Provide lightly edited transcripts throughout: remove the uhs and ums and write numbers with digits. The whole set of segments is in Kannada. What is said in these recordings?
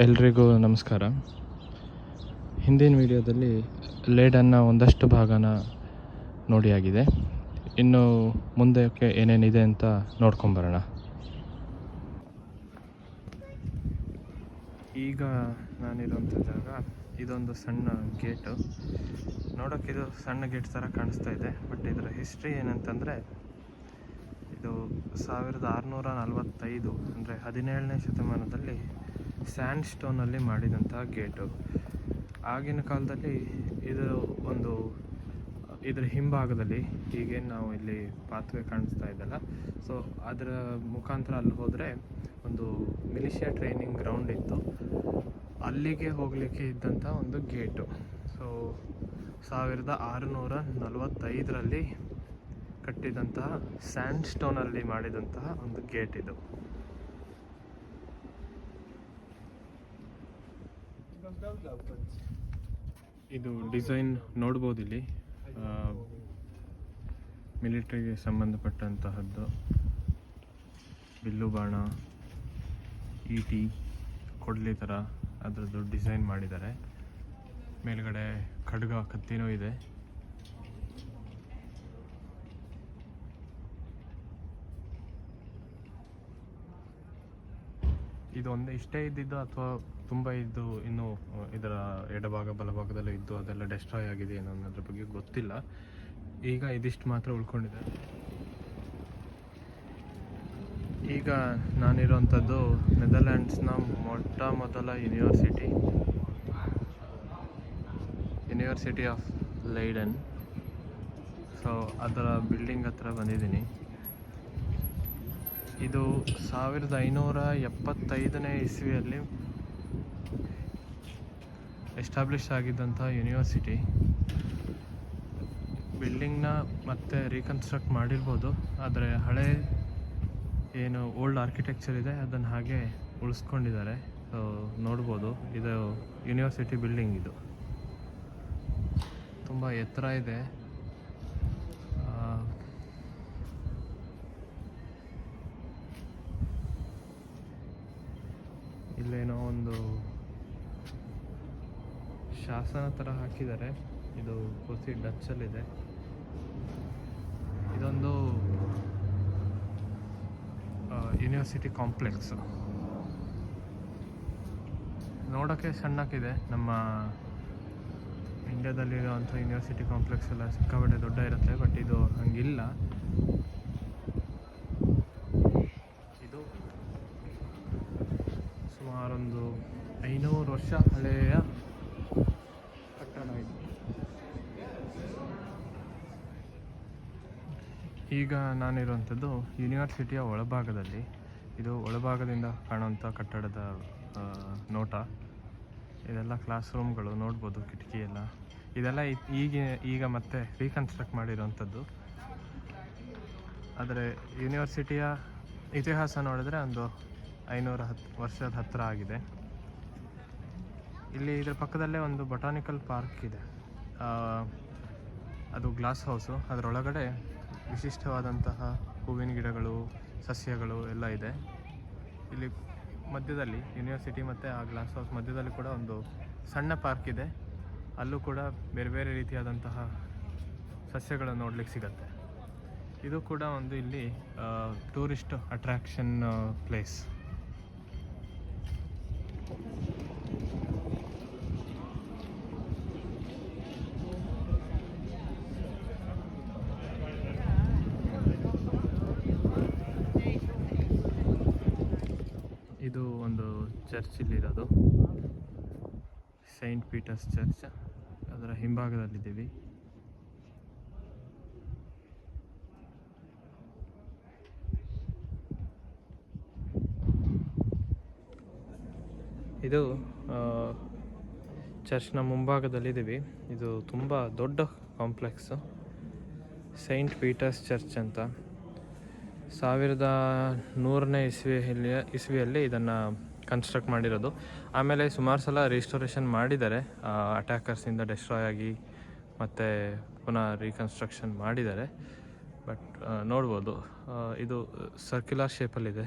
ಎಲ್ರಿಗೂ ನಮಸ್ಕಾರ. ಹಿಂದಿನ ವಿಡಿಯೋದಲ್ಲಿ ಲೇಡನ್ನು ಒಂದಷ್ಟು ಭಾಗನ ನೋಡಿ ಆಗಿದೆ. ಇನ್ನು ಮುಂದಕ್ಕೆ ಏನೇನಿದೆ ಅಂತ ನೋಡ್ಕೊಂಬರೋಣ. ಈಗ ನಾನಿರೋಂಥ ಜಾಗ ಇದೊಂದು ಸಣ್ಣ ಗೇಟು. ನೋಡೋಕ್ಕೆ ಇದು ಸಣ್ಣ ಗೇಟ್ ಥರ ಕಾಣಿಸ್ತಾ ಇದೆ, ಬಟ್ ಇದರ ಹಿಸ್ಟ್ರಿ ಏನಂತಂದರೆ ಇದು 1645 ಅಂದರೆ 17ನೇ ಶತಮಾನದಲ್ಲಿ ಸ್ಯಾಂಡ್ ಸ್ಟೋನಲ್ಲಿ ಮಾಡಿದಂತಹ ಗೇಟು. ಆಗಿನ ಕಾಲದಲ್ಲಿ ಇದರ ಹಿಂಭಾಗದಲ್ಲಿ ಹೀಗೆ ನಾವು ಇಲ್ಲಿ ಪಾತ್ವೆ ಕಾಣಿಸ್ತಾ ಇದ್ದಲ್ಲ, ಸೊ ಅದರ ಮುಖಾಂತರ ಅಲ್ಲಿ ಹೋದರೆ ಒಂದು ಮಿಲಿಷಿಯಾ ಟ್ರೈನಿಂಗ್ ಗ್ರೌಂಡ್ ಇತ್ತು, ಅಲ್ಲಿಗೆ ಹೋಗಲಿಕ್ಕೆ ಇದ್ದಂಥ ಒಂದು ಗೇಟು. ಸೊ 1645ರಲ್ಲಿ ಕಟ್ಟಿದಂತಹ ಸ್ಯಾಂಡ್ ಸ್ಟೋನಲ್ಲಿ ಮಾಡಿದಂತಹ ಒಂದು ಗೇಟ್ ಇದು. ಇದು ಡಿಸೈನ್ ನೋಡ್ಬೋದು ಇಲ್ಲಿ, ಮಿಲಿಟರಿಗೆ ಸಂಬಂಧಪಟ್ಟಂತಹದ್ದು. ಬಿಲ್ಲು ಬಾಣ, ಈಟಿ, ಕೊಡ್ಲಿ ಥರ ಅದರದ್ದು ಡಿಸೈನ್ ಮಾಡಿದ್ದಾರೆ. ಮೇಲ್ಗಡೆ ಖಡ್ಗ, ಕತ್ತಿನೂ ಇದೆ. ಇದು ಒಂದೇ ಇಷ್ಟೇ ಇದ್ದಿದ್ದು ಅಥವಾ ತುಂಬ ಇದ್ದು ಇನ್ನೂ ಇದರ ಎಡಭಾಗ ಬಲಭಾಗದಲ್ಲೂ ಇದ್ದು ಅದೆಲ್ಲ ಡೆಸ್ಟ್ರಾಯ್ ಆಗಿದೆ ಏನೋ ಅನ್ನೋದ್ರ ಬಗ್ಗೆ ಗೊತ್ತಿಲ್ಲ. ಈಗ ಇದಿಷ್ಟು ಮಾತ್ರ ಉಳ್ಕೊಂಡಿದೆ. ಈಗ ನಾನಿರೋಂಥದ್ದು ನೆದರ್ಲ್ಯಾಂಡ್ಸ್ನ ಮೊದಲ ಯೂನಿವರ್ಸಿಟಿ ಆಫ್ ಲೈಡನ್. ಸೊ ಅದರ ಬಿಲ್ಡಿಂಗ್ ಹತ್ರ ಬಂದಿದ್ದೀನಿ. ಇದು 1575ನೇ ಇಸ್ವಿಯಲ್ಲಿ ಎಸ್ಟಾಬ್ಲಿಷ್ ಆಗಿದ್ದಂಥ ಯೂನಿವರ್ಸಿಟಿ. ಬಿಲ್ಡಿಂಗ್ನ ಮತ್ತೆ ರೀಕನ್ಸ್ಟ್ರಕ್ಟ್ ಮಾಡಿರ್ಬೋದು, ಆದರೆ ಹಳೆ ಏನು ಓಲ್ಡ್ ಆರ್ಕಿಟೆಕ್ಚರ್ ಇದೆ ಅದನ್ನು ಹಾಗೆ ಉಳಿಸ್ಕೊಂಡಿದ್ದಾರೆ. ಸೊ ನೋಡ್ಬೋದು, ಇದು ಯೂನಿವರ್ಸಿಟಿ ಬಿಲ್ಡಿಂಗ್. ಇದು ತುಂಬ ಎತ್ತರ ಇದೆ. ಇಲ್ಲೇನೋ ಒಂದು ಶಾಸನ ಥರ ಹಾಕಿದ್ದಾರೆ. ಇದು ಪೂರ್ತಿ ಡಚ್ಚಲ್ಲಿದೆ. ಇದೊಂದು ಯೂನಿವರ್ಸಿಟಿ ಕಾಂಪ್ಲೆಕ್ಸ್. ನೋಡೋಕ್ಕೆ ಸಣ್ಣಕ್ಕಿದೆ. ನಮ್ಮ ಇಂಡಿಯಾದಲ್ಲಿರುವಂಥ ಯೂನಿವರ್ಸಿಟಿ ಕಾಂಪ್ಲೆಕ್ಸ್ ಎಲ್ಲ ಸಿಕ್ಕಾಪಟ್ಟೆ ದೊಡ್ಡ ಇರುತ್ತೆ, ಬಟ್ ಇದು ಹಂಗಿಲ್ಲ. ಇದು ಸುಮಾರೊಂದು 500 ವರ್ಷ ಹಳೆಯ ಕಟ್ಟಡ ಇದು. ಈಗ ನಾನಿರುವಂಥದ್ದು ಯೂನಿವರ್ಸಿಟಿಯ ಒಳಭಾಗದಲ್ಲಿ. ಇದು ಒಳಭಾಗದಿಂದ ಕಾಣುವಂಥ ಕಟ್ಟಡದ ನೋಟ. ಇದೆಲ್ಲ ಕ್ಲಾಸ್ ರೂಮ್ಗಳು ನೋಡ್ಬೋದು, ಕಿಟಕಿ ಎಲ್ಲ. ಇದೆಲ್ಲ ಈಗ ಮತ್ತೆ ರೀಕನ್ಸ್ಟ್ರಕ್ಟ್ ಮಾಡಿರೋವಂಥದ್ದು. ಆದರೆ ಯೂನಿವರ್ಸಿಟಿಯ ಇತಿಹಾಸ ನೋಡಿದ್ರೆ ಒಂದು 510 ವರ್ಷದ ಹತ್ತಿರ ಆಗಿದೆ. ಇಲ್ಲಿ ಇದರ ಪಕ್ಕದಲ್ಲೇ ಒಂದು ಬೊಟಾನಿಕಲ್ ಪಾರ್ಕ್ ಇದೆ. ಅದು ಗ್ಲಾಸ್ ಹೌಸು. ಅದರೊಳಗಡೆ ವಿಶಿಷ್ಟವಾದಂತಹ ಹೂವಿನ ಗಿಡಗಳು, ಸಸ್ಯಗಳು ಎಲ್ಲ ಇದೆ. ಇಲ್ಲಿ ಮಧ್ಯದಲ್ಲಿ ಯೂನಿವರ್ಸಿಟಿ ಮತ್ತು ಆ ಗ್ಲಾಸ್ ಹೌಸ್ ಮಧ್ಯದಲ್ಲಿ ಕೂಡ ಒಂದು ಸಣ್ಣ ಪಾರ್ಕ್ ಇದೆ. ಅಲ್ಲೂ ಕೂಡ ಬೇರೆ ಬೇರೆ ರೀತಿಯಾದಂತಹ ಸಸ್ಯಗಳನ್ನು ನೋಡ್ಲಿಕ್ಕೆ ಸಿಗತ್ತೆ. ಇದು ಕೂಡ ಒಂದು ಇಲ್ಲಿ ಟೂರಿಸ್ಟ್ ಅಟ್ರಾಕ್ಷನ್ ಪ್ಲೇಸ್. ಇದು ಒಂದು ಚರ್ಚ್ ಇಲ್ಲಿರೋದು, ಸೈಂಟ್ ಪೀಟರ್ಸ್ ಚರ್ಚ್. ಅದರ ಹಿಂಭಾಗದಲ್ಲಿದ್ದೀವಿ. ಇದು ಚರ್ಚ್ನ ಮುಂಭಾಗದಲ್ಲಿದ್ದೀವಿ. ಇದು ತುಂಬ ದೊಡ್ಡ ಕಾಂಪ್ಲೆಕ್ಸು, ಸೈಂಟ್ ಪೀಟರ್ಸ್ ಚರ್ಚ್ ಅಂತ. 1100ನೇ ಇಸ್ವಿಯಲ್ಲಿ ಇದನ್ನು ಕನ್ಸ್ಟ್ರಕ್ಟ್ ಮಾಡಿರೋದು. ಆಮೇಲೆ ಸುಮಾರು ಸಲ ರಿಸ್ಟೋರೇಷನ್ ಮಾಡಿದ್ದಾರೆ, ಅಟ್ಯಾಕರ್ಸಿಂದ ಡೆಸ್ಟ್ರಾಯ್ ಆಗಿ ಮತ್ತು ಪುನಃ ರೀಕನ್ಸ್ಟ್ರಕ್ಷನ್ ಮಾಡಿದ್ದಾರೆ. ಬಟ್ ನೋಡ್ಬೋದು, ಇದು ಸರ್ಕ್ಯುಲರ್ ಶೇಪಲ್ಲಿದೆ.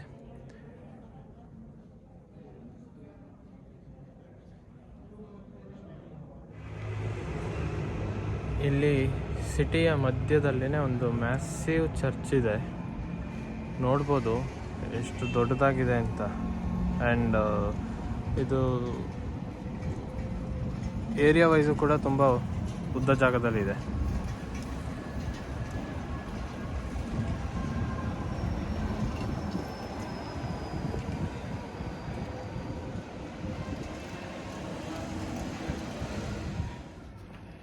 ಇಲ್ಲಿ ಸಿಟಿಯ ಮಧ್ಯದಲ್ಲಿನೇ ಒಂದು ಮ್ಯಾಸಿವ್ ಚರ್ಚ್ ಇದೆ, ನೋಡ್ಬೋದು ಎಷ್ಟು ದೊಡ್ಡದಾಗಿದೆ ಅಂತ. ಆ್ಯಂಡ್ ಇದು ಏರಿಯಾ ವೈಸು ಕೂಡ ತುಂಬ ಉದ್ದ ಜಾಗದಲ್ಲಿದೆ.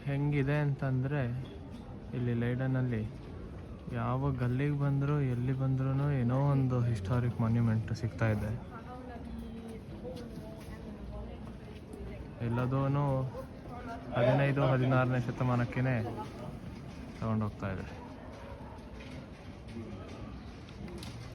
ಹೆಂಗಿದೆ ಅಂತಂದರೆ ಇಲ್ಲಿ ಲೈಡನಲ್ಲಿ ಯಾವ ಗಲ್ಲಿಗೆ ಬಂದರೂ ಎಲ್ಲಿ ಬಂದ್ರೂ ಏನೋ ಒಂದು ಹಿಸ್ಟಾರಿಕ್ ಮಾನ್ಯುಮೆಂಟ್ ಸಿಗ್ತಾ ಇದೆ. ಎಲ್ಲದೂ 15-16ನೇ ಶತಮಾನಕ್ಕೇ ತಗೊಂಡೋಗ್ತಾ ಇದೆ.